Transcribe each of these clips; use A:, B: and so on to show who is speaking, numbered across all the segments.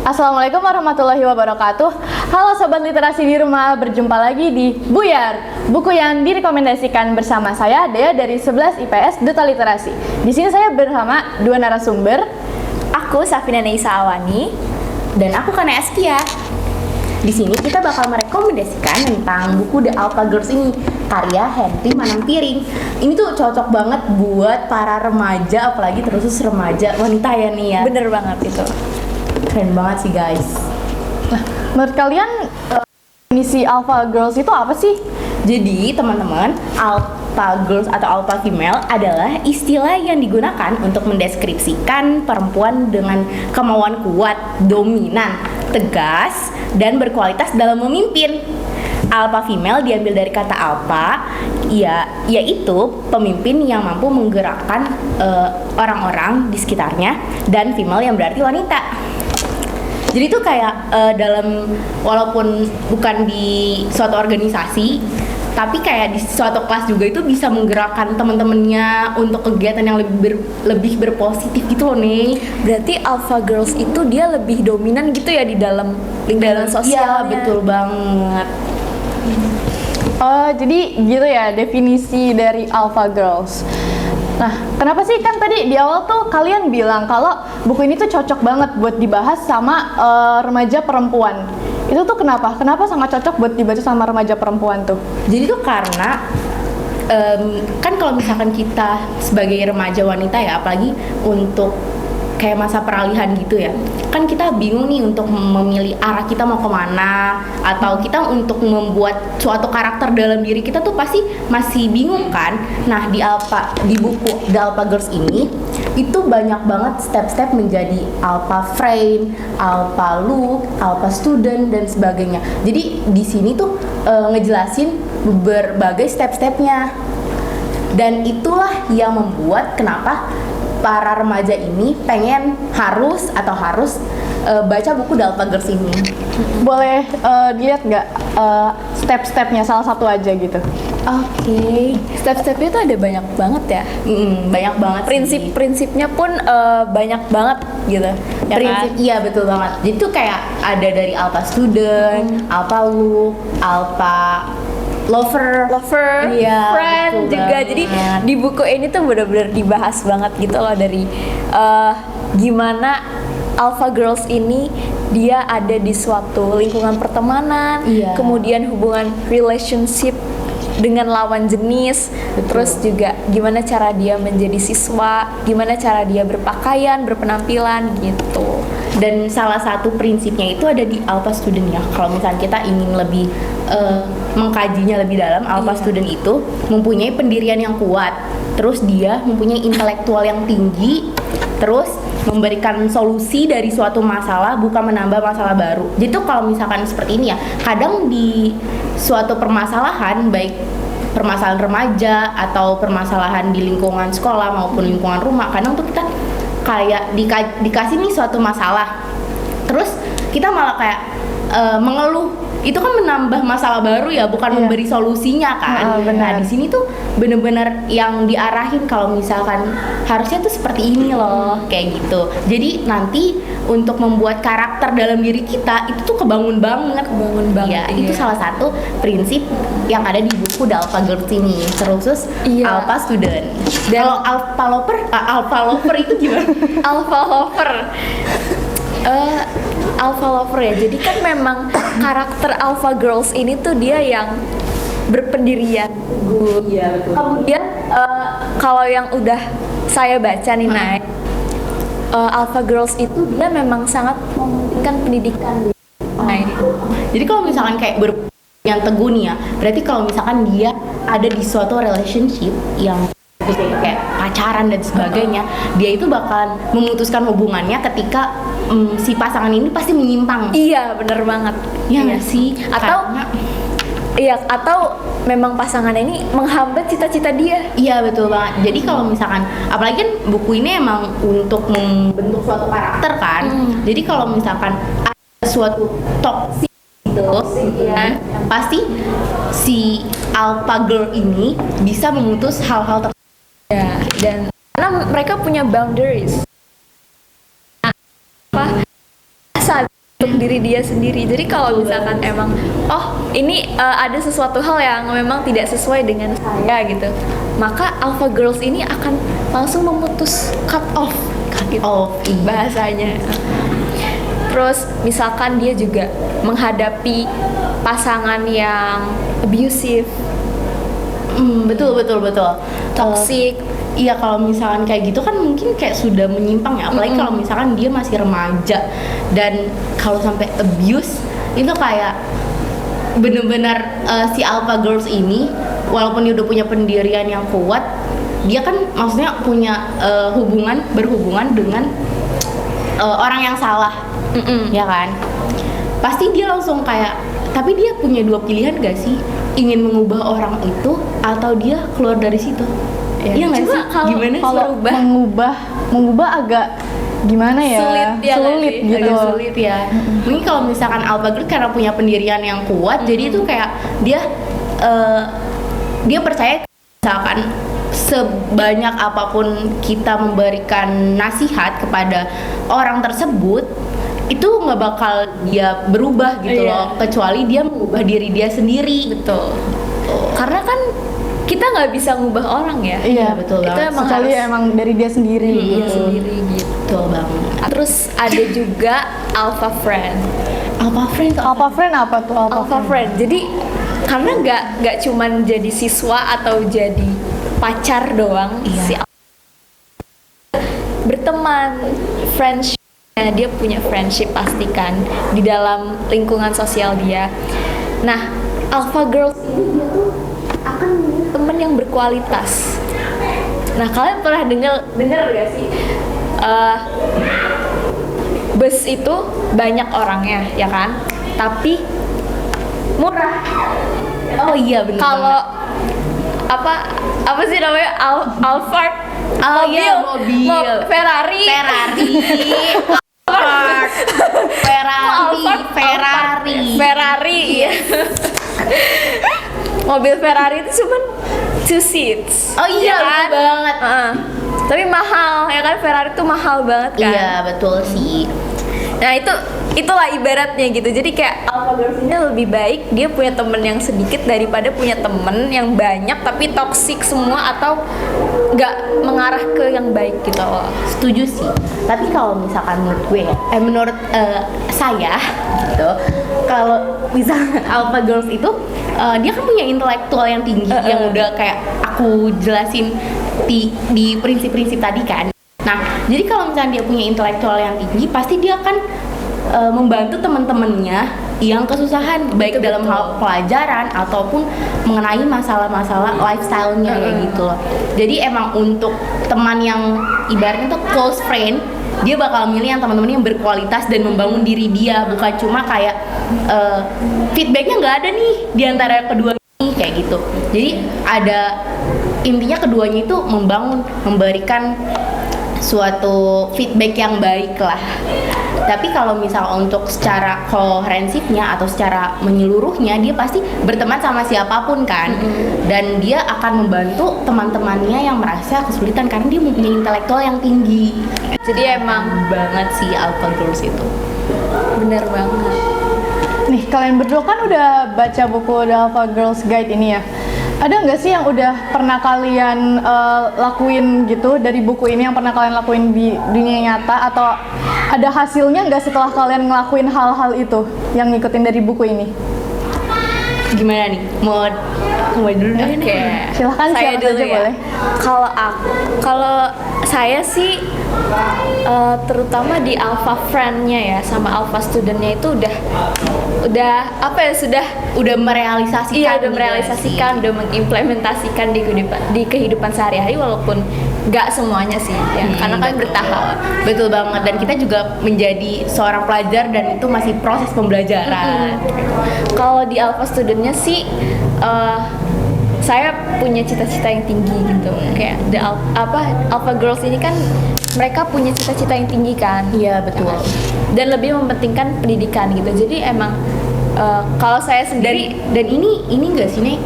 A: Assalamualaikum warahmatullahi wabarakatuh. Halo Sobat Literasi di rumah, berjumpa lagi di Buyar, buku yang direkomendasikan bersama saya, Dea dari 11 IPS Duta Literasi. Di sini saya bersama dua narasumber.
B: Aku Safina Neisa Awani.
C: Dan aku Kana Eskia. Di sini kita bakal merekomendasikan tentang buku The Alpha Girls ini, karya Henry Manampiring. Ini tuh cocok banget buat para remaja, apalagi terus remaja wanita ya nih ya.
B: Bener banget itu.
C: Keren banget sih guys.
A: Nah, menurut kalian definisi Alpha Girls itu apa sih?
C: Jadi teman-teman, Alpha Girls atau Alpha Female adalah istilah yang digunakan untuk mendeskripsikan perempuan dengan kemauan kuat, dominan, tegas, dan berkualitas dalam memimpin. Alpha Female diambil dari kata alpha, yaitu pemimpin yang mampu menggerakkan orang-orang di sekitarnya, dan female yang berarti wanita. Jadi itu kayak walaupun bukan di suatu organisasi, tapi kayak di suatu kelas juga itu bisa menggerakkan teman-temannya untuk kegiatan yang lebih berpositif gitu loh nih.
B: Berarti Alpha Girls itu dia lebih dominan gitu ya di dalam lingkungan
C: Iya,
B: sosialnya.
C: betul banget.
A: Oh, jadi gitu ya definisi dari Alpha Girls. Nah, kenapa sih kan tadi di awal tuh kalian bilang kalau buku ini tuh cocok banget buat dibahas sama remaja perempuan. Itu tuh kenapa? Kenapa sangat cocok buat dibaca sama remaja perempuan tuh?
C: Jadi tuh karena kan kalau misalkan kita sebagai remaja wanita ya, apalagi untuk kayak masa peralihan gitu ya, kan kita bingung nih untuk memilih arah kita mau kemana, atau kita untuk membuat suatu karakter dalam diri kita tuh pasti masih bingung kan. Nah di buku The Alpha Girls ini itu banyak banget step-step menjadi alpha friend, alpha look, alpha student dan sebagainya. Jadi di sini tuh ngejelasin berbagai step-stepnya, dan itulah yang membuat kenapa para remaja ini harus baca buku The Alpha Girls ini.
A: Boleh dilihat nggak step-stepnya, salah satu aja gitu?
B: Oke. Step-stepnya tuh ada banyak banget ya.
C: Banyak banget.
B: Prinsip-prinsipnya pun banyak banget gitu. Ya
C: Prinsip
B: kan?
C: iya betul banget. Jadi tuh kayak ada dari alpha student, alpha look, alpha lover, iya,
B: friend
C: betul
B: juga.
C: banget.
B: Jadi di buku ini tuh benar-benar dibahas banget gitu loh, dari gimana Alpha Girls ini dia ada di suatu lingkungan pertemanan,
C: Iya.
B: kemudian hubungan relationship dengan lawan jenis,
C: Betul.
B: terus juga gimana cara dia menjadi siswa, gimana cara dia berpakaian, berpenampilan gitu.
C: Dan salah satu prinsipnya itu ada di alpha student ya. Kalau misalnya kita ingin lebih mengkajinya lebih dalam, alpha
B: Iya.
C: student itu mempunyai pendirian yang kuat, terus dia mempunyai intelektual yang tinggi, terus memberikan solusi dari suatu masalah, bukan menambah masalah baru. Jadi tuh kalau misalkan seperti ini ya, kadang di suatu permasalahan, baik permasalahan remaja atau permasalahan di lingkungan sekolah maupun lingkungan rumah, kadang tuh kita kayak dikasih nih suatu masalah, terus kita malah kayak mengeluh. Itu kan menambah masalah baru ya, bukan
A: Iya.
C: memberi solusinya kan.
A: Benar.
C: Nah di sini tuh bener-bener yang diarahin kalau misalkan harusnya tuh seperti ini loh, kayak gitu. Jadi nanti untuk membuat karakter dalam diri kita itu tuh kebangun banget. Ya,
B: Iya.
C: itu salah satu prinsip yang ada di buku The Alpha Girls ini, terus
B: Iya.
C: Alpha Student. Kalau Alpha Lover itu gimana?
B: Alpha lover. Alpha lover ya. Jadi kan memang karakter Alpha Girls ini tuh dia yang berpendirian teguh.
C: Iya, betul.
B: Kemudian kalau yang udah saya baca nih Nay, Alpha Girls itu dia memang sangat mementingkan pendidikan.
C: Jadi kalau misalkan kayak yang teguh nih ya, berarti kalau misalkan dia ada di suatu relationship yang kayak pacaran dan sebagainya, dia itu bakalan memutuskan hubungannya ketika si pasangan ini pasti menyimpang.
B: Iya, bener banget.
C: Ya nggak sih?
B: Atau memang pasangan ini menghambat cita-cita dia.
C: Iya betul banget. Jadi kalau misalkan, apalagi kan buku ini emang untuk membentuk suatu karakter kan. Jadi kalau misalkan ada suatu toxic gitu, ya, pasti si alpha girl ini bisa memutus hal-hal tersebut.
B: Ya, dan karena mereka punya boundaries. Apa? Saat untuk diri dia sendiri. Jadi kalau misalkan emang ini ada sesuatu hal yang memang tidak sesuai dengan saya gitu, maka alpha girls ini akan langsung memutus cut off bahasanya. Terus misalkan dia juga menghadapi pasangan yang abusive,
C: betul.
B: toxic.
C: Iya, kalau misalkan kayak gitu kan mungkin kayak sudah menyimpang ya, apalagi kalau misalkan dia masih remaja dan kalau sampai abuse itu kayak bener-bener si alpha girls ini walaupun dia udah punya pendirian yang kuat, dia kan maksudnya punya berhubungan dengan orang yang salah, ya kan? Pasti dia langsung kayak, tapi dia punya dua pilihan gak sih? Ingin mengubah orang itu atau dia keluar dari situ? Iya nggak sih? Gimana sih?
A: Kalau mengubah agak gimana ya?
B: Sulit
A: gitu.
C: Agak sulit ya. Mungkin kalau misalkan alpha girl karena punya pendirian yang kuat, jadi itu kayak dia percaya misalkan sebanyak apapun kita memberikan nasihat kepada orang tersebut, itu nggak bakal dia berubah gitu loh, kecuali dia mengubah diri dia sendiri.
B: Betul. Karena kan kita nggak bisa ngubah orang ya.
A: Iya,
C: betul
B: Itu
C: banget.
B: emang
A: Kecuali
B: harus
A: emang dari dia sendiri.
B: dia sendiri gitu.
C: Betul banget.
B: Terus ada juga alpha friend.
C: Alpha friend tuh
A: Alpha friend apa tuh
B: Alpha friend. Jadi karena nggak cuman jadi siswa atau jadi pacar doang, si berteman, friendship-nya, dia punya friendship pastikan di dalam lingkungan sosial dia. Nah, alpha girls ini dia tuh akan memilih teman yang berkualitas. Nah, kalian pernah dengar gak sih? Bus itu banyak orangnya, ya kan? Tapi murah.
C: Oh iya benar.
B: Kalau apa sih namanya Alphard,
C: mobil.
B: Ferrari, Ferrari, iya. Mobil Ferrari itu cuma 2 seats.
C: Oh iya,
B: ya kan?
C: betul banget.
B: Tapi mahal, ya kan? Ferrari itu mahal banget kan?
C: Iya betul sih.
B: Nah itulah ibaratnya gitu. Jadi kayak alpha girls ini lebih baik dia punya temen yang sedikit daripada punya temen yang banyak tapi toksik semua atau nggak mengarah ke yang baik gitu loh.
C: Setuju sih. Tapi kalau misalkan menurut gue, menurut saya gitu, kalau misalkan alpha girls itu dia kan punya intelektual yang tinggi yang udah kayak aku jelasin di prinsip-prinsip tadi kan. Nah, jadi kalau misalnya dia punya intelektual yang tinggi, pasti dia akan membantu teman-temannya yang kesusahan, baik dalam hal pelajaran ataupun mengenai masalah-masalah lifestyle-nya kayak gitu loh. Jadi emang untuk teman yang ibaratnya tuh close friend, dia bakal milih yang teman-teman yang berkualitas dan membangun diri dia, bukan cuma kayak feedbacknya nggak ada nih di antara kedua ini kayak gitu. Jadi ada intinya keduanya itu memberikan suatu feedback yang baik lah. Tapi kalau misal untuk secara komprehensifnya atau secara menyeluruhnya, dia pasti berteman sama siapapun kan, dan dia akan membantu teman-temannya yang merasa kesulitan karena dia mempunyai intelektual yang tinggi.
B: Jadi emang
C: Banget sih alpha girls itu.
B: bener banget.
A: Nih, kalian berdua kan udah baca buku The Alpha Girls Guide ini ya. Ada nggak sih yang udah pernah kalian lakuin gitu dari buku ini, yang pernah kalian lakuin di dunia nyata, atau ada hasilnya nggak setelah kalian ngelakuin hal-hal itu yang ngikutin dari buku ini?
C: Gimana nih? Mau dulu deh.
B: Oke.
A: Silahkan,
B: Saya
A: siapa
B: dulu
A: saja
B: ya.
A: boleh.
B: Kalau saya sih terutama di alpha friend-nya ya sama alpha student-nya itu udah apa ya,
C: Udah merealisasikan.
B: iya, udah
C: gitu
B: merealisasikan, udah mengimplementasikan di kehidupan sehari-hari, walaupun nggak semuanya sih ya, karena kan bertahap.
C: Betul banget, dan kita juga menjadi seorang pelajar dan itu masih proses pembelajaran.
B: Kalau di alpha student-nya sih saya punya cita-cita yang tinggi gitu. Kayak alpha girls ini kan mereka punya cita-cita yang tinggi kan.
C: Iya, betul.
B: Dan lebih mementingkan pendidikan gitu. Jadi emang kalau saya sendiri
C: Dan ini enggak sih Nek,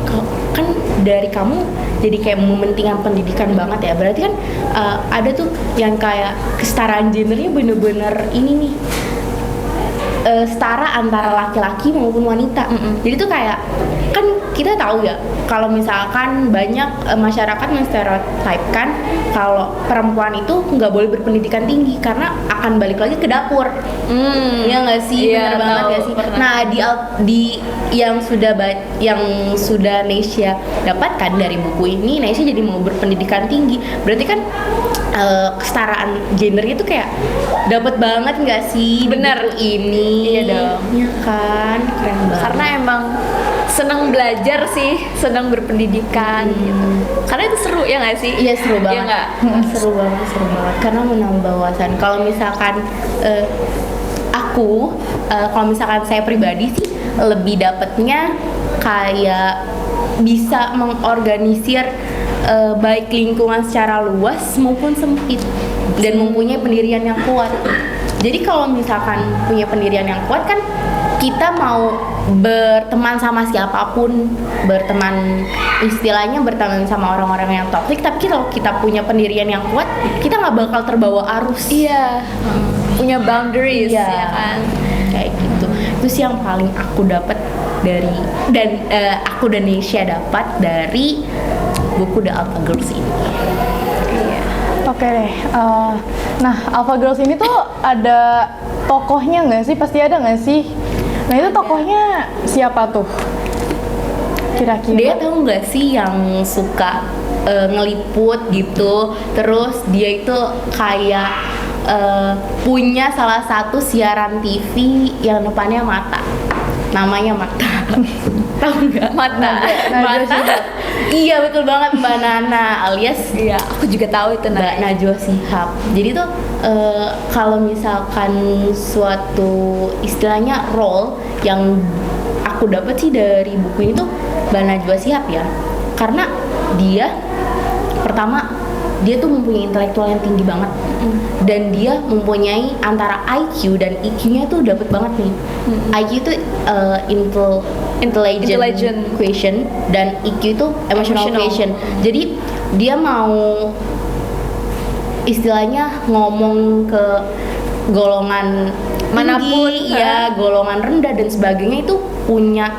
C: kan dari kamu jadi kayak mementingkan pendidikan banget ya. Berarti kan ada tuh yang kayak kesetaraan gendernya bener-bener ini nih setara antara laki-laki maupun wanita. Jadi tuh kayak kan kita tahu ya kalau misalkan banyak masyarakat menstereotipkan kalau perempuan itu nggak boleh berpendidikan tinggi karena akan balik lagi ke dapur. Ya nggak sih,
B: Iya,
C: benar banget
B: tahu,
C: ya sih.
B: pernah.
C: Nah di yang sudah Nesya dapatkan dari buku ini, Nesya jadi mau berpendidikan tinggi. Berarti kan kesetaraan gendernya tuh kayak dapat banget nggak sih di
B: Bener.
C: buku ini?
B: Iya dong.
C: Ya kan, keren banget.
B: Karena emang senang belajar sih, senang berpendidikan gitu. Karena itu seru ya nggak sih?
C: Iya seru
B: Iya
C: banget.
B: nggak?
C: Seru banget karena menambah wawasan. Kalau misalkan aku kalau misalkan saya pribadi sih lebih dapatnya kayak bisa mengorganisir baik lingkungan secara luas maupun sempit dan mempunyai pendirian yang kuat. Jadi kalau misalkan punya pendirian yang kuat kan kita mau berteman sama siapapun, istilahnya berteman sama orang-orang yang toksik, tapi kalau kita punya pendirian yang kuat, kita nggak bakal terbawa arus.
B: Iya. Punya boundaries
C: Iya.
B: ya kan.
C: Kayak gitu. Itu sih yang paling aku dapat dari aku dan Nesya dapat dari buku The Alpha Girls ini.
B: Iya.
A: Oke deh. Nah, Alpha Girls ini tuh ada tokohnya nggak sih? Pasti ada nggak sih? Nah itu tokohnya siapa tuh? Kira-kira?
C: Dia tahu nggak sih yang suka ngeliput gitu, terus dia itu kayak punya salah satu siaran TV yang depannya mata, namanya Mata. Tahu nggak?
B: Mata.
C: Mata. Iya betul banget, Mbak Nana alias
B: Iya, aku juga tahu itu
C: Mbak
B: namanya.
C: Najwa Shihab. Jadi tuh kalau misalkan suatu istilahnya role yang aku dapat sih dari buku ini tuh Mbak Najwa Shihab ya, karena dia pertama dia tuh mempunyai intelektual yang tinggi banget dan dia mempunyai antara IQ dan EQ-nya tuh dapat banget nih. IQ itu intelligent quotient dan EQ itu emotional quotient. Jadi dia mau istilahnya ngomong ke golongan
B: Manapun,
C: tinggi, ya golongan rendah dan sebagainya itu punya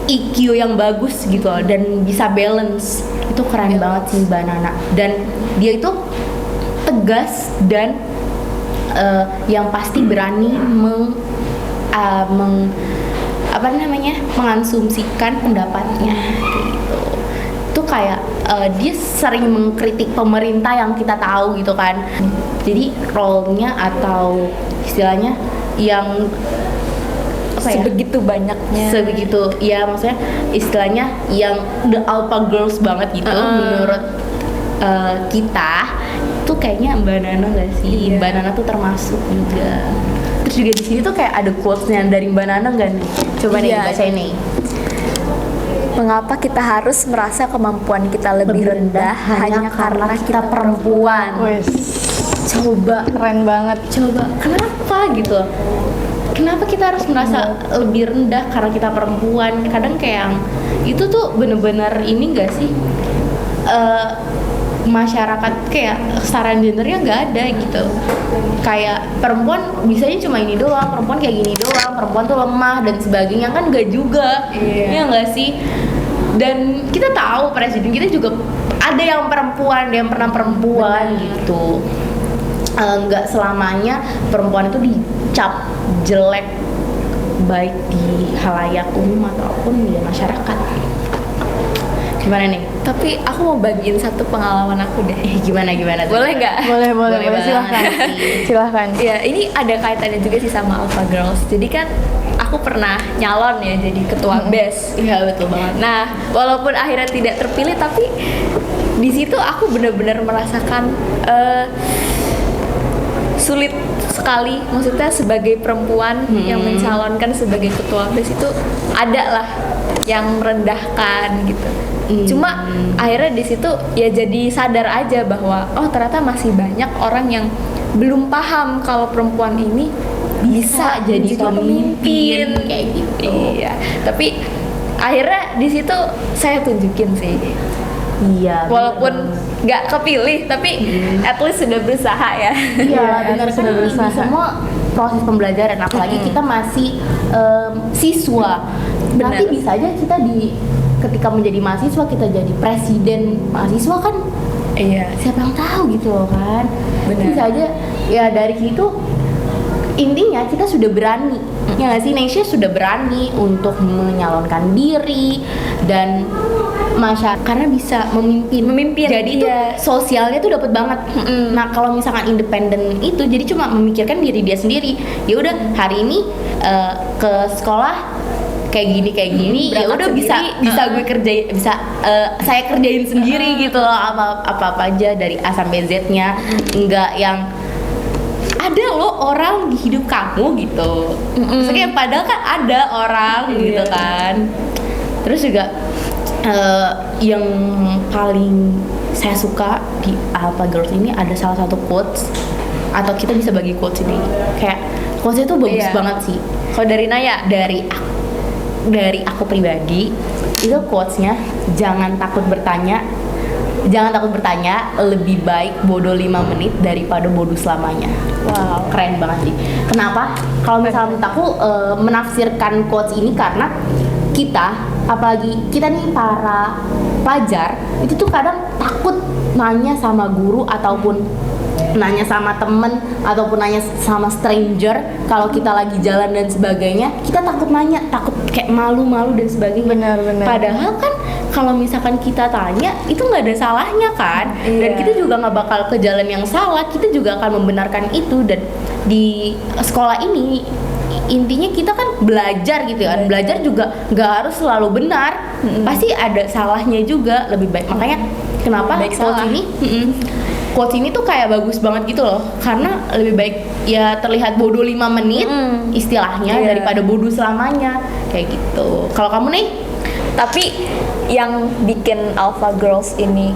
C: EQ yang bagus gitu loh, dan bisa balance. Itu keren banget sih Mbak Nana. Dan dia itu tegas dan yang pasti berani mengasumsikan pendapatnya gitu. Itu kayak dia sering mengkritik pemerintah yang kita tahu gitu kan. Jadi role-nya atau istilahnya yang
B: Sebegitu banyaknya.
C: sebegitu ya, maksudnya istilahnya yang the alpha girls banget gitu menurut kita tuh kayaknya Mbak Nana nggak sih?
B: Iya.
C: Mbak Nana tuh termasuk juga. Terus juga di sini tuh kayak ada quotes-nya dari Mbak Nana nggak nih? Coba nih
B: Iya.
C: bacain nih.
B: Mengapa kita harus merasa kemampuan kita lebih rendah hanya karena kita perempuan?
A: Wes,
C: Coba
A: keren banget.
C: kenapa gitu? Kenapa kita harus merasa lebih rendah karena kita perempuan? Kadang kayak yang itu tuh bener-bener ini gak sih? Masyarakat kayak kesetaraan gendernya nggak ada gitu. Kayak perempuan bisanya cuma ini doang, perempuan kayak gini doang, perempuan tuh lemah dan sebagainya, kan nggak juga.
B: Iya.
C: Ya nggak sih? Dan kita tahu presiden kita juga ada yang perempuan, ada yang pernah perempuan gitu. Nggak selamanya perempuan itu dicap jelek baik di halayak umum ataupun di masyarakat. Gimana nih?
B: Tapi aku mau bagiin satu pengalaman aku deh.
C: Gimana tuh?
B: Boleh nggak?
A: Boleh,
C: banget
A: silahkan.
C: sih.
A: Silahkan.
B: Ya, ini ada kaitannya juga sih sama Alpha Girls. Jadi kan aku pernah nyalon ya jadi ketua BES.
C: Iya betul banget.
B: Nah, walaupun akhirnya tidak terpilih, tapi di situ aku benar-benar merasakan sulit sekali. Maksudnya sebagai perempuan yang mencalonkan sebagai ketua BES itu ada lah yang merendahkan gitu. Cuma akhirnya di situ ya jadi sadar aja bahwa oh ternyata masih banyak orang yang belum paham kalau perempuan ini bisa jadi pemimpin
C: kayak gitu.
B: Iya, tapi akhirnya di situ saya tunjukin sih.
C: Iya.
B: Walaupun nggak kepilih, tapi at least sudah berusaha ya.
C: Iya, benar
A: sudah
C: kan
A: berusaha.
C: semua proses pembelajaran, apalagi kita masih siswa.
B: Benar.
C: Nanti bisa aja kita ketika menjadi mahasiswa kita jadi presiden mahasiswa kan,
B: Iya.
C: siapa yang tahu gitu loh kan.
B: Benar.
C: Bisa aja ya dari situ intinya kita sudah berani, ya nggak sih, Indonesia sudah berani untuk menyalonkan diri dan masyarakat karena bisa memimpin. Jadi itu
B: iya.
C: sosialnya tuh dapat banget. Nah kalau misalkan independen itu jadi cuma memikirkan diri dia sendiri. Ya udah hari ini ke sekolah kayak gini ya
B: Berangkat
C: udah bisa
B: sendiri.
C: gue kerjain, bisa saya kerjain sendiri gitu loh, apa aja dari A sampai Z-nya. Enggak yang ada loh orang di hidup kamu gitu. Maksudnya padahal kan ada orang gitu
B: Iya.
C: kan. Terus juga yang paling saya suka di Alpha Girls ini ada salah satu quotes, atau kita bisa bagi quotes ini. Kayak quotes itu bagus
B: Iya.
C: banget sih.
B: Kalau dari Naya,
C: Dari aku pribadi itu quotesnya, jangan takut bertanya, lebih baik bodoh 5 menit daripada bodoh selamanya.
B: wow.
C: Keren banget sih. Kenapa? Kalau misalnya menurut aku menafsirkan quotes ini karena kita, apalagi kita nih para pelajar, itu tuh kadang takut nanya sama guru ataupun nanya sama temen ataupun nanya sama stranger kalau kita lagi jalan dan sebagainya. Kita takut nanya, takut kayak malu-malu dan sebagainya.
A: Benar.
C: Padahal kan kalau misalkan kita tanya itu nggak ada salahnya kan. Dan
B: Iya.
C: kita juga nggak bakal ke jalan yang salah, kita juga akan membenarkan itu. Dan di sekolah ini intinya kita kan belajar gitu kan. Belajar juga nggak harus selalu benar, pasti ada salahnya juga. Lebih baik, makanya kenapa
B: Baik
C: quotes
B: salah.
C: ini quotes ini tuh kayak bagus banget gitu loh, karena lebih baik ya terlihat bodoh 5 menit istilahnya
B: Iya.
C: daripada bodoh selamanya kayak gitu. Kalau kamu nih?
B: Tapi yang bikin Alpha Girls ini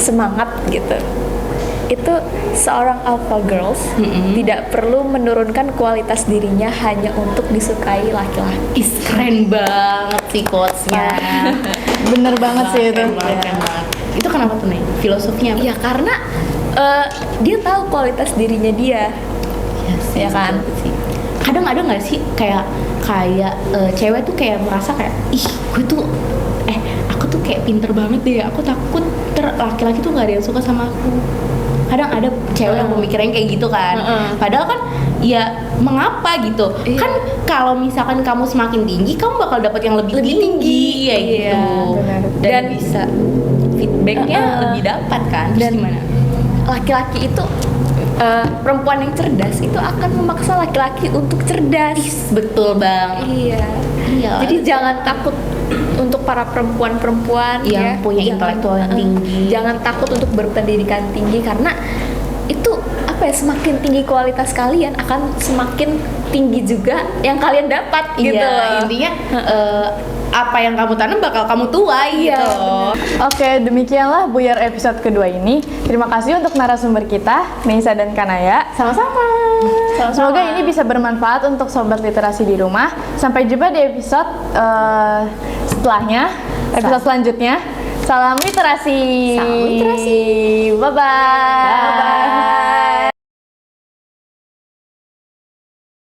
B: semangat gitu, itu seorang Alpha Girls tidak perlu menurunkan kualitas dirinya hanya untuk disukai laki-laki.
C: Keren banget sih quotesnya.
A: Bener banget sih itu.
C: Keren banget. Itu kenapa tuh nih? Filosofinya apa?
B: Ya karena dia tahu kualitas dirinya dia.
C: Iya
B: Ya kan?
C: sih. Kadang ada nggak sih kayak cewek tuh kayak merasa kayak gue tuh aku tuh kayak pinter banget deh, aku takut laki-laki tuh nggak ada yang suka sama aku. Kadang ada cewek yang pemikirannya kayak gitu kan. Padahal kan ya mengapa gitu.
B: Iya.
C: Kan kalau misalkan kamu semakin tinggi, kamu bakal dapat yang lebih tinggi ya
B: Iya,
C: gitu.
A: benar.
C: Dan bisa feedbacknya lebih dapat kan. Terus
B: Dan
C: gimana?
B: laki-laki itu perempuan yang cerdas itu akan memaksa laki-laki untuk cerdas.
C: Betul banget.
B: Iya.
C: Iya.
B: Jadi jangan takut untuk para perempuan-perempuan
C: Yang punya intelektual yang tinggi.
B: Jangan takut untuk berpendidikan tinggi karena itu apa ya, semakin tinggi kualitas kalian akan semakin tinggi juga yang kalian dapat gitu
C: Iya,
B: loh.
C: intinya apa yang kamu tanam bakal kamu tuai
B: Iya,
C: gitu.
A: Oke, demikianlah Buyar episode kedua ini. Terima kasih untuk narasumber kita, Neisa dan Kanaya.
C: Sama-sama.
A: Semoga ini bisa bermanfaat untuk sobat literasi di rumah. Sampai jumpa di episode setelahnya, episode selanjutnya. Salam literasi.
C: Salam literasi.
A: Bye-bye.
C: Bye.